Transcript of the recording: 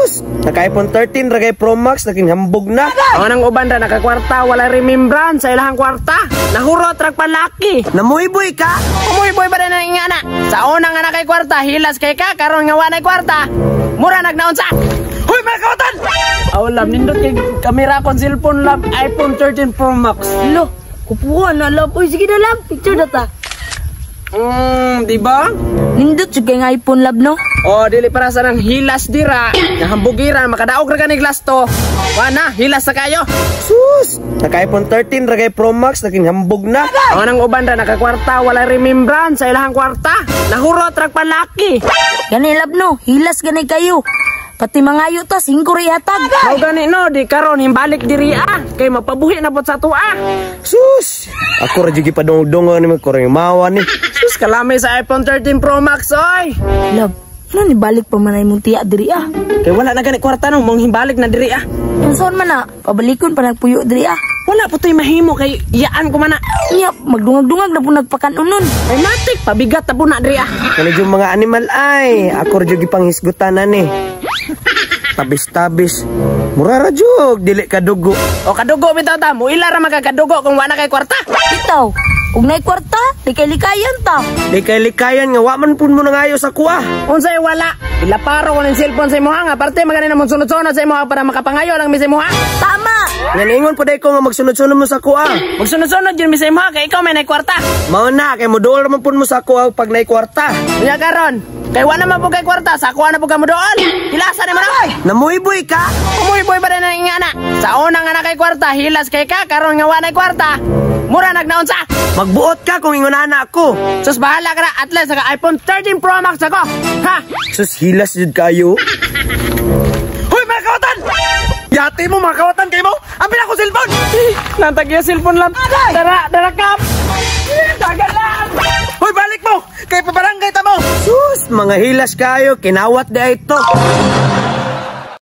Sus! Naka-iPhone 13 ragay Pro Max naging hambog na. Ang nang uban ra nakakwarta wala remembrance sa ilahang kwarta. Nahurot rag palaki. Namuiboy ka? Umuiboy ba na ingana? Sa unang nga nakay kwarta hilas kay ka karon nga wanay kwarta. Mura nagnaon sa. Hoy mga kautan! Awalam nindot kay kamera kon cellphone lab iPhone 13 Pro Max. Lo, kupuan na lab. Uy, sige na lang. Picture na ta. Di ba? Nindot siya kay iPhone lab, no? O, dili para sa nang hilas dira. Nahambugiran, makadaog ra ka ni glass to. Wana, hilas sa kayo. Sus! Naka-iPhone 13 ragay Pro Max naging hambog na. Ang nang uban ra nakakwarta wala remembrance sa ilahang kwarta. Nahurot rag palaki. Gani lab, no? Hilas gani kayo. Pati mga yuta, 5 rihatag. Mao gani no, di karon himbalik diri kay mapabuhi na pod sa tua. Sus! Ako ra jigi padong-dongan ni koreng mawa ni. Sus kalami sa iPhone 13 Pro Max oy. Lab, ano ni balik pa manay mong tiya diri Kay wala na gani kwarta no, mong himbalik na diri Yung saan man na, pabalikon pa nagpuyo diri Wala po to'y mahimo kay iyaan ko man na. Iya, magdungag-dungag na po nagpakanunon. Ay matik, pabigat na po na diri Kani yung mga animal ay, ako ra jigi panghisgutan ni. Tabis-tabis. Mura ra jug, dili kadugo. O kadugo bitaw ta, mo ila ra magakadugo kung wala kay kwarta. Bitaw, kung na'y kwarta, likay-likayan ta. Likay-likayan nga, waman pun mo nangayo sa kuha. Unsay wala, ilaparo ko ng cellphone sa imo nga, parte magani na mong sunod-sunod sa imo para makapangayo lang mi sa imo Tama! Nganingon po day ko nga magsunod-sunod mo sa kuha. Magsunod-sunod yun mi sa imo kay ikaw may nay kwarta. Mao na, kay modool naman pun mo sa kuha pag nay kwarta. Unya karon, kay wala man po kay kwarta, sa kuha na po ka modool. Ilasa ni mo na. Namuiboy ka? Umuiboy ba na ingana? Sa unang nga nakay kwarta, hilas kay ka karon nga wanay kwarta. Mura nagnaon sa. Magbuot ka kung ingon ana ako. Sus bahala ka na, at least naka iPhone 13 Pro Max ako. Ha? Sus hilas jud kayo. Hoy mga kawatan! Yati mo mga kawatan kayo mo? Ambil ako cellphone! Nantag yung cellphone lang. Dara kap! Tagal lang! Hoy balik mo! Kay pabarangay ta mo! Sus mga hilas kayo, kinawat da ito.